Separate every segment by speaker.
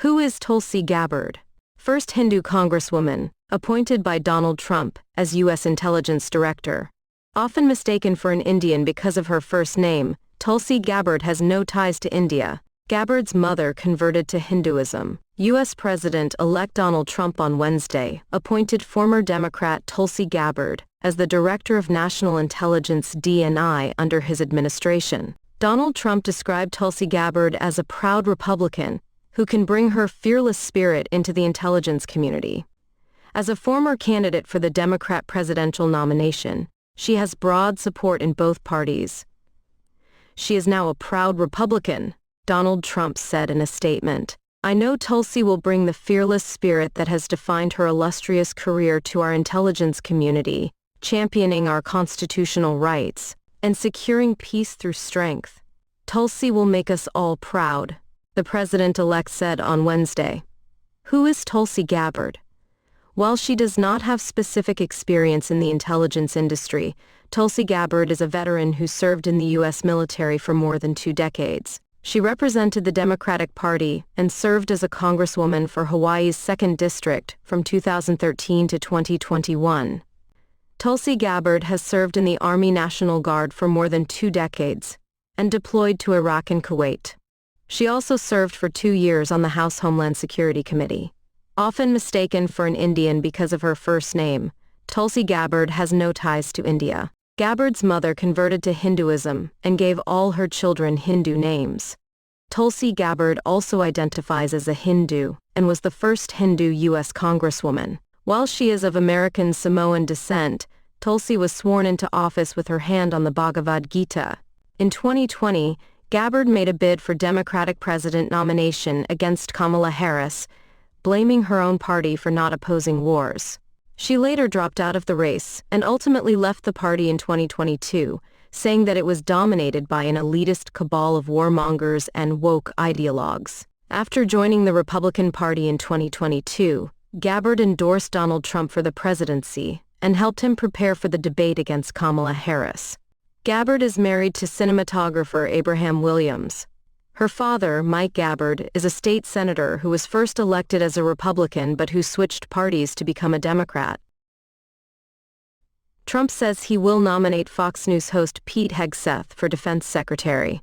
Speaker 1: Who is Tulsi Gabbard? First Hindu Congresswoman, appointed by Donald Trump as U.S. Intelligence Director. Often mistaken for an Indian because of her first name, Tulsi Gabbard has no ties to India. Gabbard's mother converted to Hinduism. U.S. President-elect Donald Trump on Wednesday appointed former Democrat Tulsi Gabbard as the Director of National Intelligence (DNI) under his administration. Donald Trump described Tulsi Gabbard as a proud Republican who can bring her fearless spirit into the intelligence community. As a former candidate for the Democrat presidential nomination, she has broad support in both parties. She is now a proud Republican, Donald Trump said in a statement. I know Tulsi will bring the fearless spirit that has defined her illustrious career to our intelligence community, championing our constitutional rights and securing peace through strength. Tulsi will make us all proud, the president-elect said on Wednesday. Who is Tulsi Gabbard? While she does not have specific experience in the intelligence industry, Tulsi Gabbard is a veteran who served in the U.S. military for more than 2 decades. She represented the Democratic Party and served as a congresswoman for Hawaii's 2nd District from 2013 to 2021. Tulsi Gabbard has served in the Army National Guard for more than 2 decades and deployed to Iraq and Kuwait. She also served for 2 years on the House Homeland Security Committee. Often mistaken for an Indian because of her first name, Tulsi Gabbard has no ties to India. Gabbard's mother converted to Hinduism and gave all her children Hindu names. Tulsi Gabbard also identifies as a Hindu and was the first Hindu U.S. Congresswoman. While she is of American Samoan descent, Tulsi was sworn into office with her hand on the Bhagavad Gita. In 2020, Gabbard made a bid for Democratic president nomination against Kamala Harris, blaming her own party for not opposing wars. She later dropped out of the race and ultimately left the party in 2022, saying that it was dominated by an elitist cabal of warmongers and woke ideologues. After joining the Republican Party in 2022, Gabbard endorsed Donald Trump for the presidency and helped him prepare for the debate against Kamala Harris. Gabbard is married to cinematographer Abraham Williams. Her father, Mike Gabbard, is a state senator who was first elected as a Republican but who switched parties to become a Democrat. Trump says he will nominate Fox News host Pete Hegseth for defense secretary.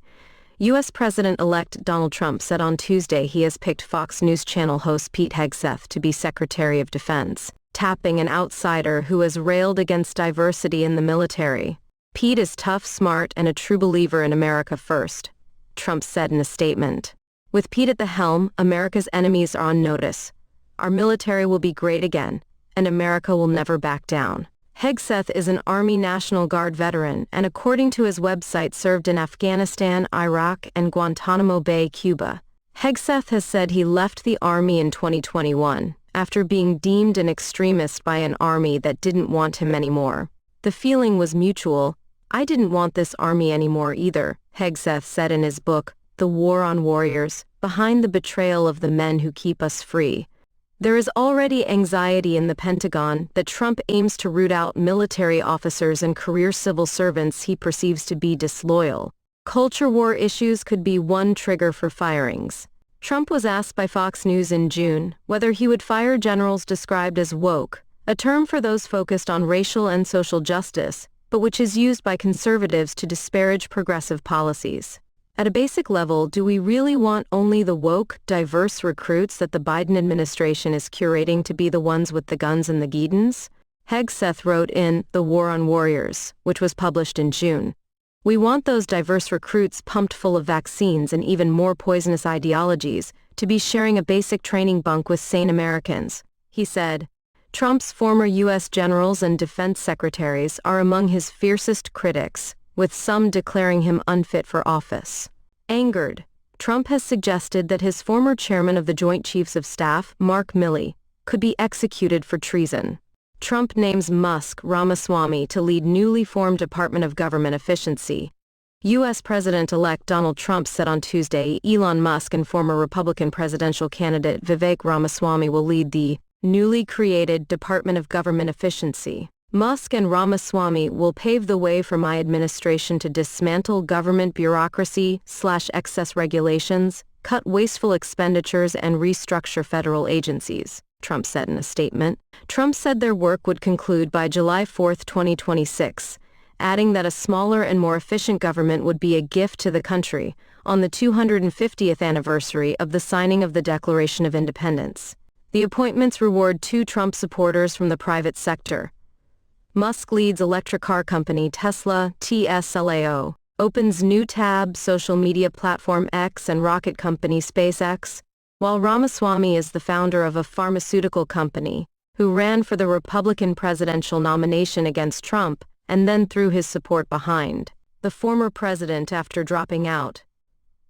Speaker 1: U.S. President-elect Donald Trump said on Tuesday he has picked Fox News Channel host Pete Hegseth to be Secretary of Defense, tapping an outsider who has railed against diversity in the military. Pete is tough, smart, and a true believer in America first, Trump said in a statement. With Pete at the helm, America's enemies are on notice. Our military will be great again, and America will never back down. Hegseth is an Army National Guard veteran and according to his website served in Afghanistan, Iraq, and Guantanamo Bay, Cuba. Hegseth has said he left the Army in 2021 after being deemed an extremist by an army that didn't want him anymore. The feeling was mutual. I didn't want this army anymore either, Hegseth said in his book, The War on Warriors, Behind the Betrayal of the Men Who Keep Us Free. There is already anxiety in the Pentagon that Trump aims to root out military officers and career civil servants he perceives to be disloyal. Culture war issues could be one trigger for firings. Trump was asked by Fox News in June whether he would fire generals described as woke, a term for those focused on racial and social justice, but which is used by conservatives to disparage progressive policies. At a basic level, do we really want only the woke, diverse recruits that the Biden administration is curating to be the ones with the guns and the guidons? Hegseth wrote in The War on Warriors, which was published in June. We want those diverse recruits pumped full of vaccines and even more poisonous ideologies to be sharing a basic training bunk with sane Americans, he said. Trump's former U.S. generals and defense secretaries are among his fiercest critics, with some declaring him unfit for office. Angered, Trump has suggested that his former chairman of the Joint Chiefs of Staff, Mark Milley, could be executed for treason. Trump names Musk Ramaswamy to lead newly formed Department of Government Efficiency. U.S. President-elect Donald Trump said on Tuesday Elon Musk and former Republican presidential candidate Vivek Ramaswamy will lead the newly created Department of Government Efficiency. Musk and Ramaswamy will pave the way for my administration to dismantle government bureaucracy/excess regulations cut wasteful expenditures and restructure federal agencies, Trump said in a statement. Trump said their work would conclude by July 4, 2026, adding that a smaller and more efficient government would be a gift to the country on the 250th anniversary of the signing of the Declaration of Independence. The appointments reward two Trump supporters from the private sector. Musk leads electric car company Tesla, TSLAO, opens new tab social media platform X and rocket company SpaceX, while Ramaswamy is the founder of a pharmaceutical company who ran for the Republican presidential nomination against Trump and then threw his support behind the former president after dropping out.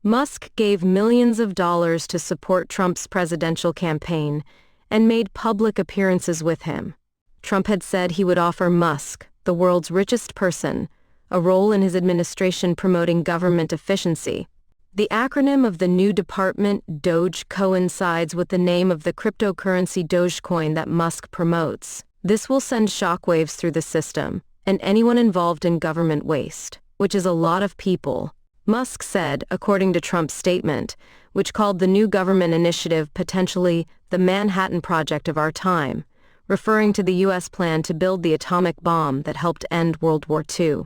Speaker 1: Musk gave millions of dollars to support Trump's presidential campaign and made public appearances with him. Trump had said he would offer Musk, the world's richest person, a role in his administration promoting government efficiency. The acronym of the new department, Doge, coincides with the name of the cryptocurrency Dogecoin that Musk promotes. This will send shockwaves through the system and anyone involved in government waste, which is a lot of people, Musk said, according to Trump's statement, which called the new government initiative potentially the Manhattan Project of our time, referring to the U.S. plan to build the atomic bomb that helped end World War II.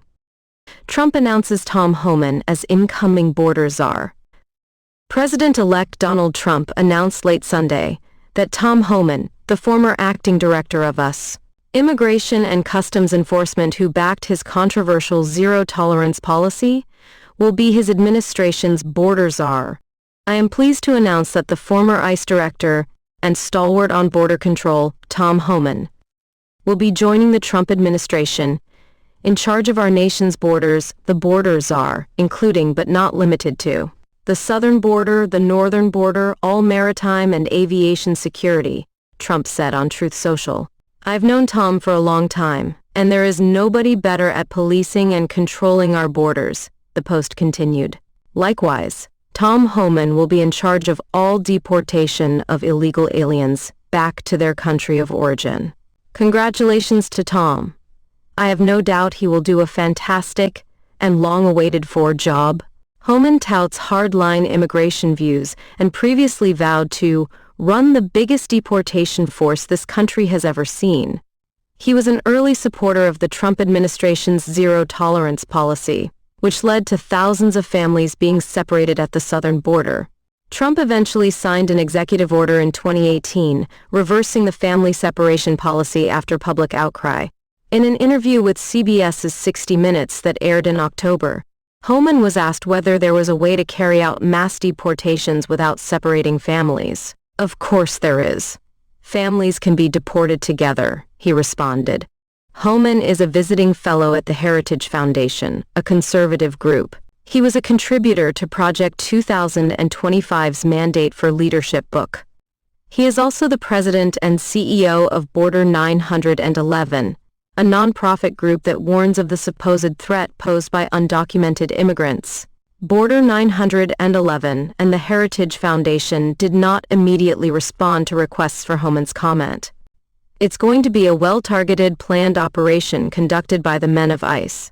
Speaker 1: Trump announces Tom Homan as incoming border czar. President-elect Donald Trump announced late Sunday that Tom Homan, the former acting director of U.S. Immigration and Customs Enforcement who backed his controversial zero-tolerance policy, will be his administration's border czar. I am pleased to announce that the former ICE director and stalwart on border control, Tom Homan, will be joining the Trump administration in charge of our nation's borders, the border czar, including but not limited to the southern border, the northern border, all maritime and aviation security, Trump said on Truth Social. I've known Tom for a long time, and there is nobody better at policing and controlling our borders, the Post continued. Likewise, Tom Homan will be in charge of all deportation of illegal aliens back to their country of origin. Congratulations to Tom. I have no doubt he will do a fantastic and long-awaited-for job. Homan touts hardline immigration views and previously vowed to run the biggest deportation force this country has ever seen. He was an early supporter of the Trump administration's zero-tolerance policy, which led to thousands of families being separated at the southern border. Trump eventually signed an executive order in 2018, reversing the family separation policy after public outcry. In an interview with CBS's 60 Minutes that aired in October, Homan was asked whether there was a way to carry out mass deportations without separating families. Of course there is. Families can be deported together, he responded. Homan is a visiting fellow at the Heritage Foundation, a conservative group. He was a contributor to Project 2025's Mandate for Leadership book. He is also the president and CEO of Border 911, a nonprofit group that warns of the supposed threat posed by undocumented immigrants. Border 911 and the Heritage Foundation did not immediately respond to requests for Homan's comment. It's going to be a well-targeted, planned operation conducted by the men of ICE.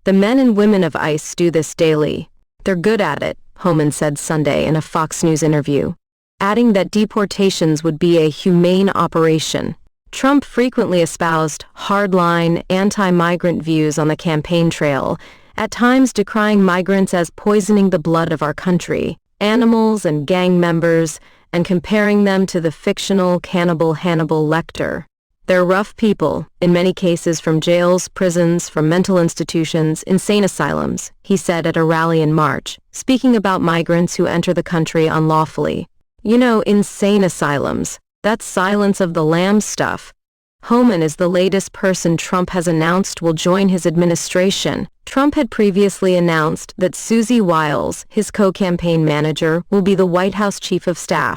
Speaker 1: The men and women of ICE do this daily. They're good at it, Homan said Sunday in a Fox News interview, adding that deportations would be a humane operation. Trump frequently espoused hardline, anti-migrant views on the campaign trail, at times decrying migrants as poisoning the blood of our country, animals and gang members, and comparing them to the fictional cannibal Hannibal Lecter. They're rough people, in many cases from jails, prisons, from mental institutions, insane asylums, he said at a rally in March, speaking about migrants who enter the country unlawfully. You know, insane asylums. That's Silence of the Lambs stuff. Homan is the latest person Trump has announced will join his administration. Trump had previously announced that Susie Wiles, his co-campaign manager, will be the White House chief of staff.